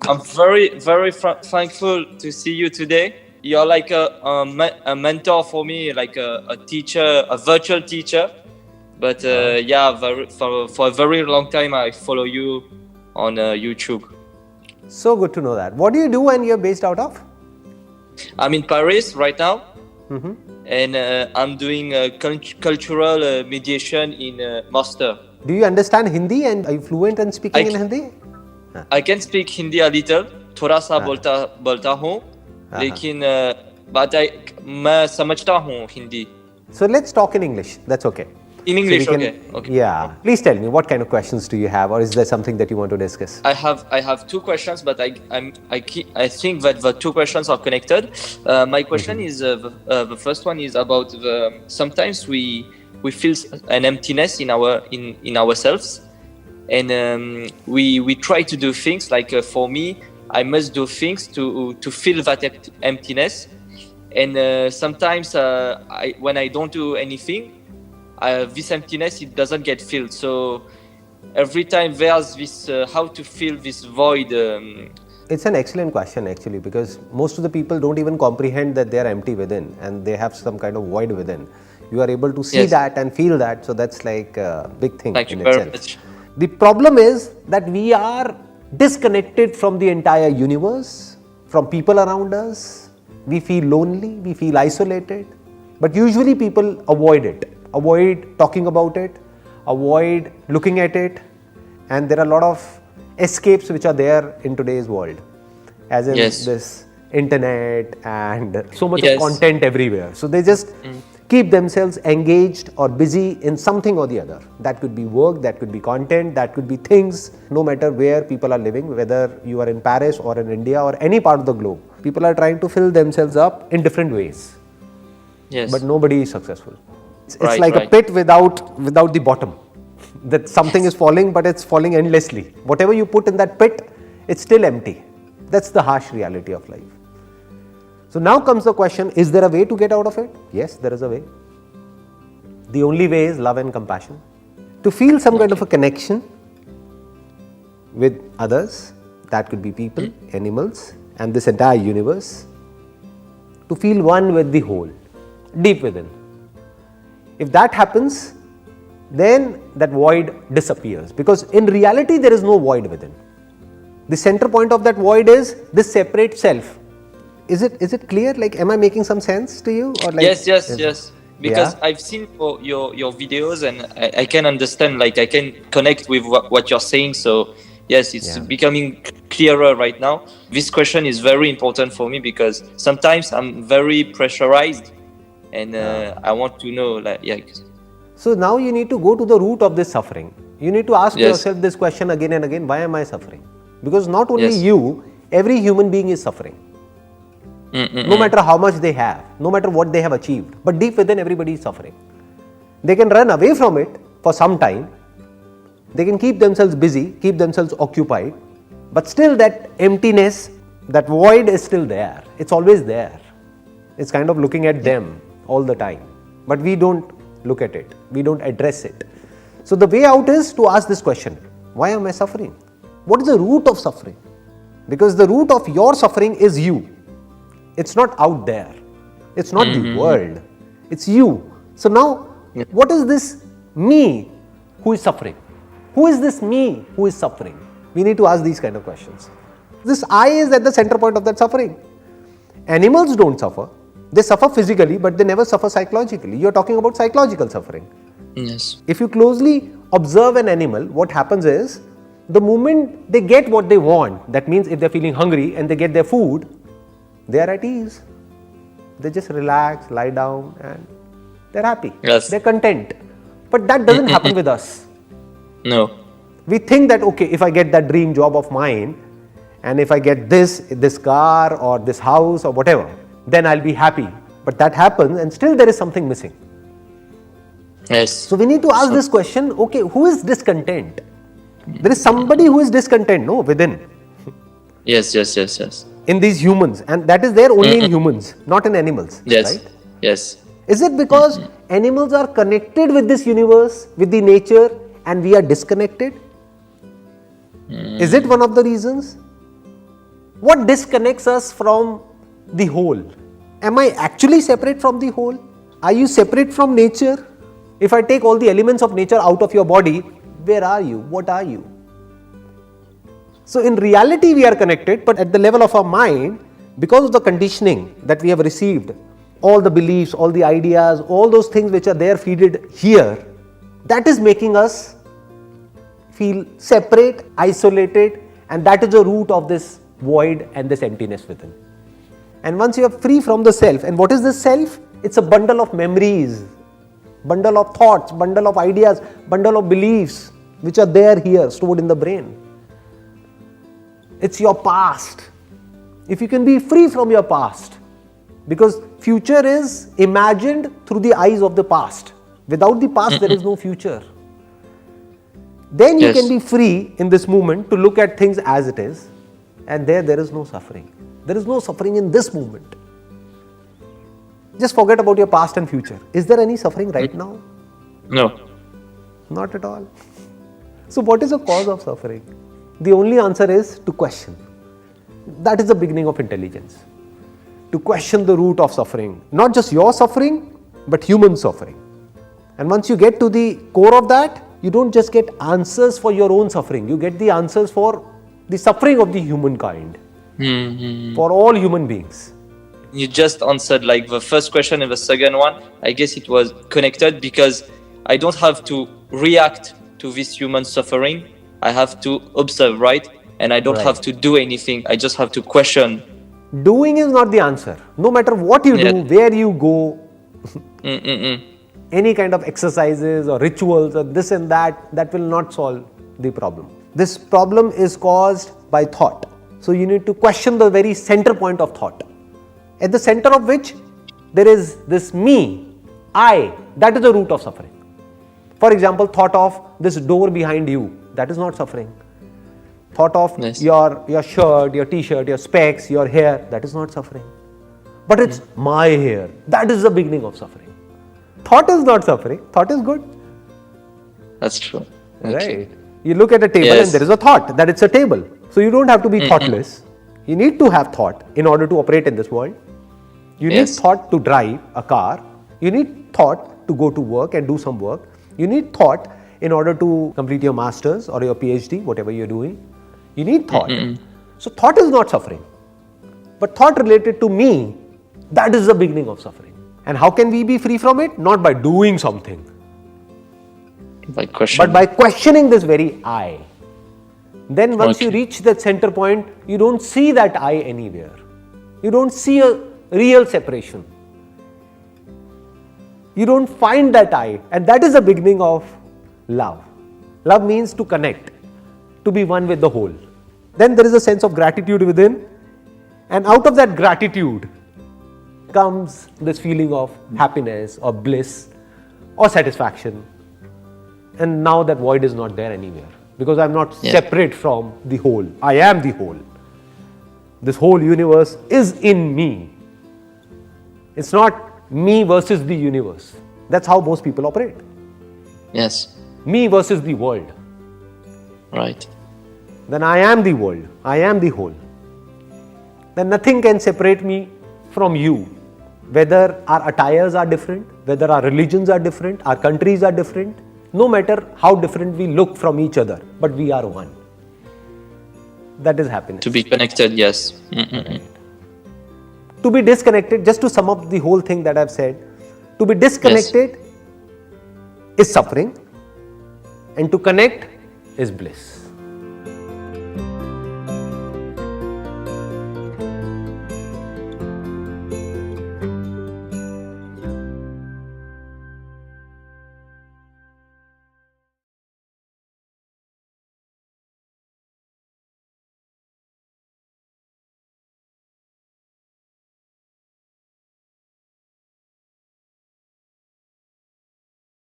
I'm very thankful to see you today. You're like a mentor for me, like a teacher, a virtual teacher. But for a very long time, I follow you on YouTube. So good to know that. What do you do when you're based out of? I'm in Paris right now, and I'm doing cultural mediation in master. Do you understand Hindi and are you fluent in speaking in Hindi? I can speak Hindi a little, थोड़ा सा बोलता हूँ, लेकिन मैं समझता हूँ Hindi. So let's talk in English. That's okay. In English, so okay. Yeah. Please tell me, what kind of questions do you have, or is there something that you want to discuss? I have two questions, but I think that the two questions are connected. My question is the first one is about sometimes we feel an emptiness in ourselves, and we try to do things like for me, I must do things to fill that emptiness, and sometimes when I don't do anything, this emptiness, it doesn't get filled. So every time there's this how to fill this void. It's an excellent question actually, because most of the people don't even comprehend that they are empty within and they have some kind of void within. You are able to see that and feel that, so that's like a big thing. Thank you very much. The problem is that we are disconnected from the entire universe, from people around us. We feel lonely, we feel isolated, but usually people avoid it. Avoid talking about it, avoid looking at it, and there are a lot of escapes which are there in today's world, as in this internet and so much of content everywhere. So they just keep themselves engaged or busy in something or the other. That could be work, that could be content, that could be things, no matter where people are living, whether you are in Paris or in India or any part of the globe. People are trying to fill themselves up in different ways. Yes. But nobody is successful. It's like a pit without the bottom. That something is falling, but it's falling endlessly. Whatever you put in that pit, it's still empty. That's the harsh reality of life. So now comes the question, is there a way to get out of it? Yes, there is a way. The only way is love and compassion. To feel some kind of a connection with others, that could be people, animals, and this entire universe. To feel one with the whole, deep within. If that happens, then that void disappears, because in reality there is no void within. The center point of that void is this separate self. Is it clear? Like, am I making some sense to you? Or like, yes. Because I've seen your videos and I can understand, like I can connect with what you're saying. So yes, it's becoming clearer right now. This question is very important for me because sometimes I'm very pressurized. And I want to know, So now you need to go to the root of this suffering. You need to ask yourself this question again and again, why am I suffering? Because not only you, every human being is suffering. No matter how much they have, no matter what they have achieved, but deep within everybody is suffering. They can run away from it for some time. They can keep themselves busy, keep themselves occupied, but still that emptiness, that void is still there. It's always there. It's kind of looking at them all the time, but we don't look at it, we don't address it. So the way out is to ask this question, why am I suffering? What is the root of suffering? Because the root of your suffering is you. It's not out there, it's not the world, it's you. So now, what is this me who is suffering? Who is this me who is suffering? We need to ask these kind of questions. This I is at the center point of that suffering. Animals don't suffer. They suffer physically, but they never suffer psychologically. You are talking about psychological suffering. Yes. If you closely observe an animal, what happens is, the moment they get what they want, that means if they're feeling hungry and they get their food, they are at ease. They just relax, lie down, and they're happy. Yes. They're content. But that doesn't happen with us. No. We think that, okay, if I get that dream job of mine, and if I get this car or this house or whatever, then I'll be happy. But that happens and still there is something missing. Yes. So we need to ask this question, okay, who is discontent? There is somebody who is discontent, no, within. Yes. In these humans, and that is there only in humans, not in animals. Yes. Right? Yes. Is it because animals are connected with this universe, with the nature, and we are disconnected? Is it one of the reasons? What disconnects us from the whole? Am I actually separate from the whole? Are you separate from nature? If I take all the elements of nature out of your body, where are you? What are you? So in reality we are connected, but at the level of our mind, because of the conditioning that we have received, all the beliefs, all the ideas, all those things which are there feeded here, that is making us feel separate, isolated, and that is the root of this void and this emptiness within. And once you are free from the self, and what is the self? It's a bundle of memories, bundle of thoughts, bundle of ideas, bundle of beliefs which are there here stored in the brain. It's your past. If you can be free from your past, because future is imagined through the eyes of the past. Without the past, there is no future. Then you can be free in this moment to look at things as it is, and there is no suffering. There is no suffering in this moment. Just forget about your past and future. Is there any suffering right now? No. Not at all. So what is the cause of suffering? The only answer is to question. That is the beginning of intelligence. To question the root of suffering. Not just your suffering, but human suffering. And once you get to the core of that, you don't just get answers for your own suffering. You get the answers for the suffering of the humankind. For all human beings. You just answered like the first question and the second one. I guess it was connected because I don't have to react to this human suffering. I have to observe, right? And I don't have to do anything. I just have to question. Doing is not the answer. No matter what you do, where you go, any kind of exercises or rituals or this and that will not solve the problem. This problem is caused by thought. So you need to question the very center point of thought. At the center of which there is this me, I, that is the root of suffering. For example, thought of this door behind you, that is not suffering. Thought of your shirt, your t-shirt, your specs, your hair, that is not suffering. But it's my hair, that is the beginning of suffering. Thought is not suffering, thought is good. That's true. Right. You look at a table and there is a thought that it's a table. So you don't have to be thoughtless. You need to have thought in order to operate in this world. You need thought to drive a car. You need thought to go to work and do some work. You need thought in order to complete your master's or your PhD, whatever you're doing. You need thought. So thought is not suffering. But thought related to me, that is the beginning of suffering. And how can we be free from it? Not by doing something. By questioning. But by questioning this very I. Then once you reach that center point, you don't see that I anywhere. You don't see a real separation. You don't find that I. And that is the beginning of love. Love means to connect, to be one with the whole. Then there is a sense of gratitude within. And out of that gratitude comes this feeling of happiness or bliss or satisfaction. And now that void is not there anywhere. Because I am not separate from the whole. I am the whole. This whole universe is in me. It's not me versus the universe. That's how most people operate. Yes. Me versus the world. Right. Then I am the world. I am the whole. Then nothing can separate me from you. Whether our attires are different, whether our religions are different, our countries are different, no matter how different we look from each other, but we are one. That is happiness. To be connected, yes. Right. To be disconnected, just to sum up the whole thing that I've said, to be disconnected is suffering, and to connect is bliss.